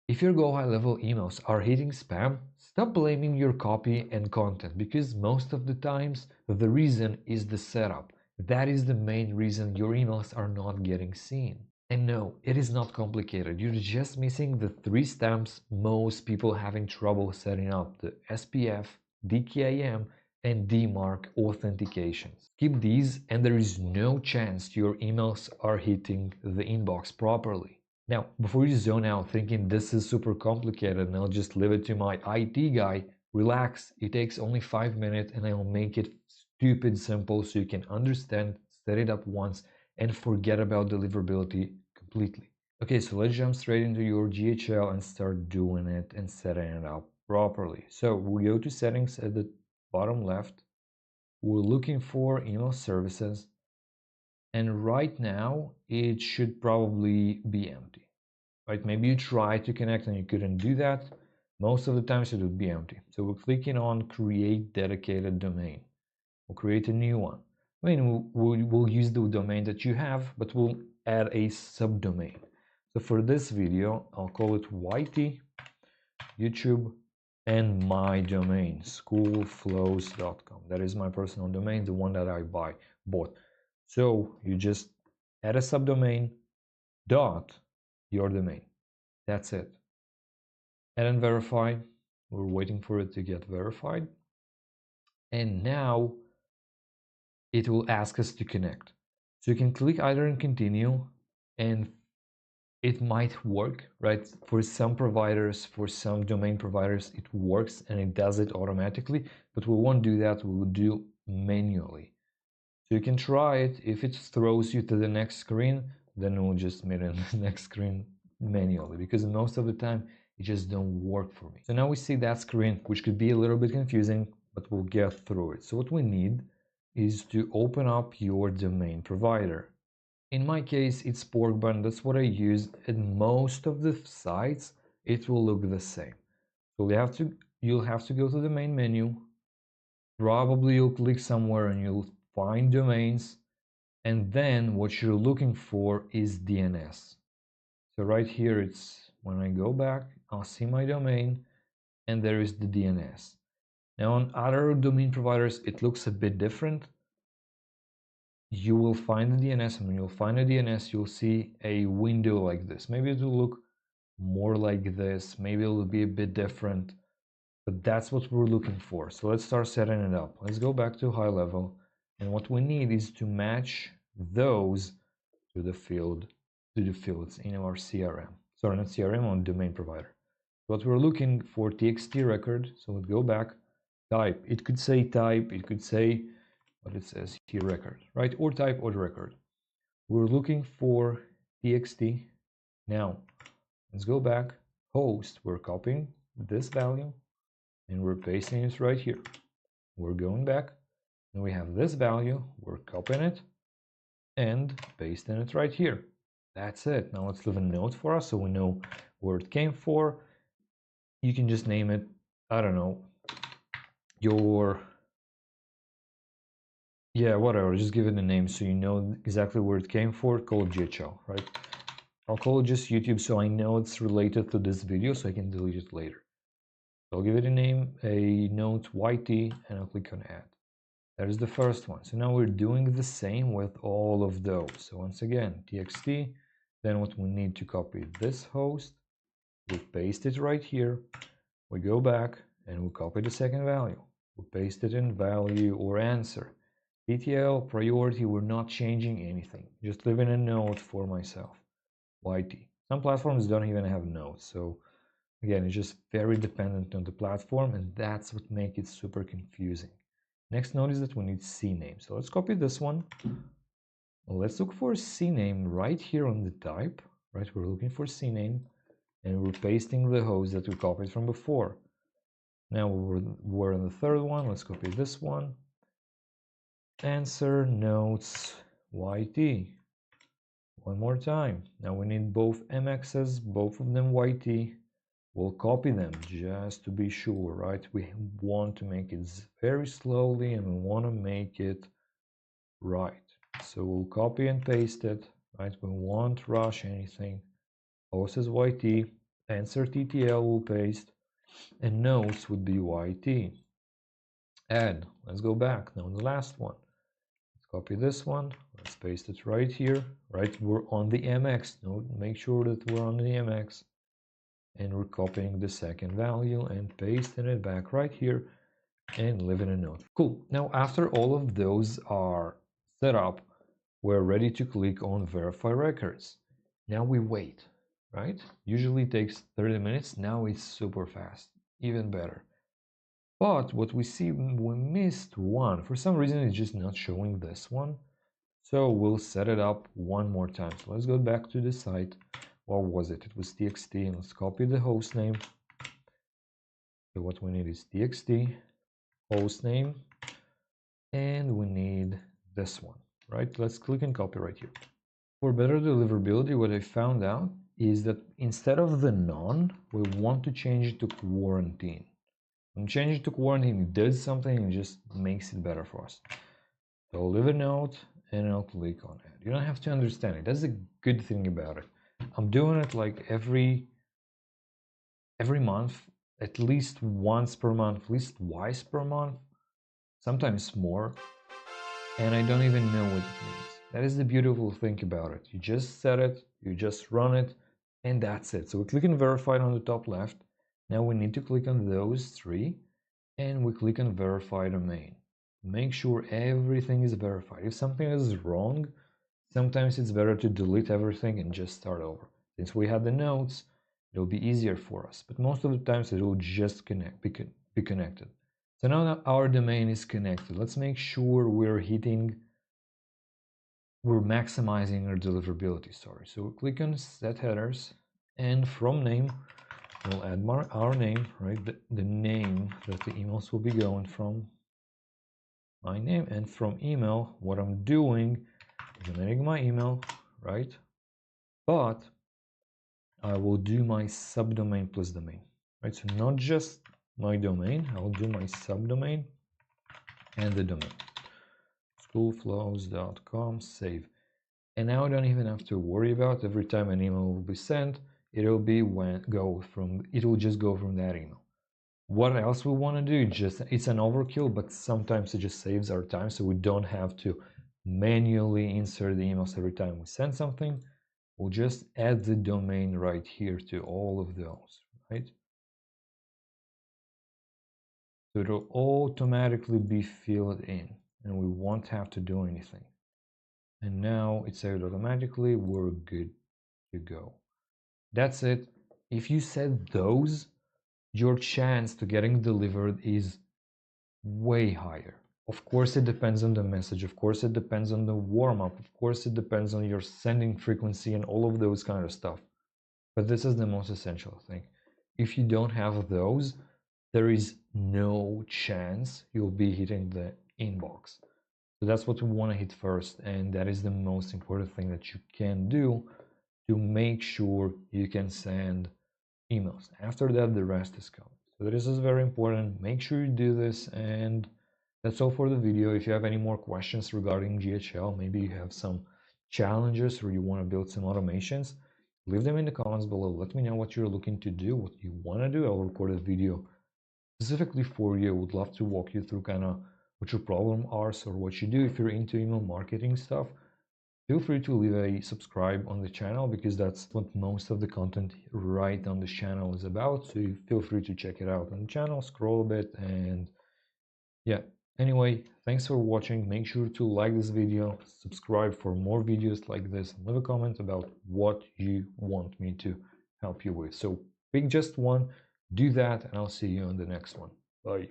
If your GoHighLevel emails are hitting spam, stop blaming your copy and content, because most of the times the reason is the setup. That is the main reason your emails are not getting seen. And no, it is not complicated. You're just missing the 3 steps most people having trouble setting up: the SPF, DKIM, and DMARC authentications. Keep these and there is no chance your emails are hitting the inbox properly. Now, before you zone out thinking this is super complicated and I'll just leave it to my IT guy, relax. It takes only 5 minutes and I'll make it stupid simple so you can understand, set it up once, and forget about deliverability completely. Okay, so let's jump straight into your GHL and start doing it and setting it up properly. So we go to settings at the bottom left. We're looking for email services, and right now it should probably be empty, right? Maybe you tried to connect and you couldn't do that. Most of the times it would be empty. So we're clicking on create dedicated domain. We'll create a new one. I mean, we'll use the domain that you have, but we'll add a subdomain. So for this video, I'll call it YT, YouTube, and my domain, schoolflows.com. That is my personal domain, the one that I bought. So you just add a subdomain dot your domain. That's it. Add and verify. We're waiting for it to get verified. And now it will ask us to connect. So you can click either in continue, and it might work, right? For some providers, for some domain providers, it works and it does it automatically, but we won't do that. We will do manually. So you can try it. If it throws you to the next screen, then we'll just meet in the next screen manually, because most of the time it just don't work for me. So now we see that screen, which could be a little bit confusing, but we'll get through it. So what we need is to open up your domain provider. In my case, it's Porkbun. That's what I use. At most of the sites, it will look the same. So you'll have to go to the main menu. Probably you'll click somewhere and you'll find domains. And then what you're looking for is DNS. So right here, it's when I go back, I'll see my domain and there is the DNS. Now on other domain providers, it looks a bit different. You will find the DNS, and when you'll find a DNS, you'll see a window like this. Maybe it will look more like this, maybe it will be a bit different, but that's what we're looking for. So let's start setting it up. Let's go back to high level, and what we need is to match those to the fields in our CRM. Sorry, not CRM, on domain provider. What we're looking for, TXT record. So let's go back, type. It could say type, it could say what it says here, record, right? Or type or record. We're looking for TXT. Now, let's go back, host. We're copying this value and we're pasting it right here. We're going back and we have this value. We're copying it and pasting it right here. That's it. Now let's leave a note for us so we know where it came for. You can just name it, I don't know, whatever, just give it a name so you know exactly where it came for. Call it GHL, right? I'll call it just YouTube so I know it's related to this video so I can delete it later. So I'll give it a name, a note, YT, and I'll click on add. That is the first one. So now we're doing the same with all of those. So once again, TXT, then what we need to copy this host, we paste it right here, we go back and we copy the second value. We paste it in value or answer. TTL, priority, we're not changing anything, just leaving a note for myself. YT. Some platforms don't even have notes, so again, it's just very dependent on the platform, and that's what makes it super confusing. Next note is that we need CNAME. So let's copy this one. Let's look for CNAME right here on the type, right? We're looking for CNAME, and we're pasting the host that we copied from before. Now we're on the third one. Let's copy this one. Answer, notes, YT. One more time. Now we need both MXs, both of them YT. We'll copy them just to be sure, right? We want to make it very slowly and we want to make it right. So we'll copy and paste it, right? We won't rush anything. Host is YT. answer TTL will paste, and notes would be YT. Add, let's go back, now the last one. Let's copy this one, let's paste it right here, right? We're on the MX, note, make sure that we're on the MX. And we're copying the second value and pasting it back right here and leaving a note. Cool. Now, after all of those are set up, we're ready to click on verify records. Now we wait, right? Usually it takes 30 minutes. Now it's super fast, even better. But what we see, we missed one. For some reason, it's just not showing this one. So we'll set it up one more time. So let's go back to the site. What was it? It was txt. Let's copy the host name. So what we need is txt, host name, and we need this one, right? Let's click and copy right here. For better deliverability, what I found out is that instead of the none, we want to change it to quarantine. When change it to quarantine, it does something and just makes it better for us. So I'll leave a note and I'll click on it. You don't have to understand it. That's a good thing about it. I'm doing it like every month, at least once per month, at least twice per month, sometimes more, and I don't even know what it means. That is the beautiful thing about it. You just set it, you just run it, and that's it. So we click on verified on the top left. Now we need to click on those three, and we click on verify domain. Make sure everything is verified. If something is wrong, sometimes it's better to delete everything and just start over. Since we had the notes, it'll be easier for us, but most of the times it will just be connected. So now that our domain is connected, let's make sure we're maximizing our deliverability, sorry. So we'll click on set headers, and from name, we'll add our name, right? The name that the emails will be going from, my name, and from email, what I'm doing is I'm adding my email, right? But I will do my subdomain plus domain, right? So not just my domain, I will do my subdomain and the domain. Schoolflows.com, save. And now I don't even have to worry about every time an email will be sent, it'll just go from that email. What else we want to do, it's an overkill, but sometimes it just saves our time so we don't have to manually insert the emails every time we send something. We'll just add the domain right here to all of those, right? So it'll automatically be filled in and we won't have to do anything. And now it's saved automatically, we're good to go. That's it. If you set those, your chance to getting delivered is way higher. Of course, it depends on the message. Of course, it depends on the warm-up. Of course, it depends on your sending frequency and all of those kind of stuff. But this is the most essential thing. If you don't have those, there is no chance you'll be hitting the inbox. So that's what we want to hit first, and that is the most important thing that you can do to make sure you can send emails. After that, the rest is coming. So this is very important. Make sure you do this, and that's all for the video. If you have any more questions regarding GHL, maybe you have some challenges or you want to build some automations, leave them in the comments below. Let me know what you're looking to do, what you want to do. I'll record a video specifically for you. I would love to walk you through kind of what your problem are or what you do. If you're into email marketing stuff, feel free to leave a subscribe on the channel because that's what most of the content right on this channel is about. So feel free to check it out on the channel, scroll a bit, and yeah. Anyway, thanks for watching. Make sure to like this video, subscribe for more videos like this, and leave a comment about what you want me to help you with. So pick just one, do that, and I'll see you on the next one. Bye.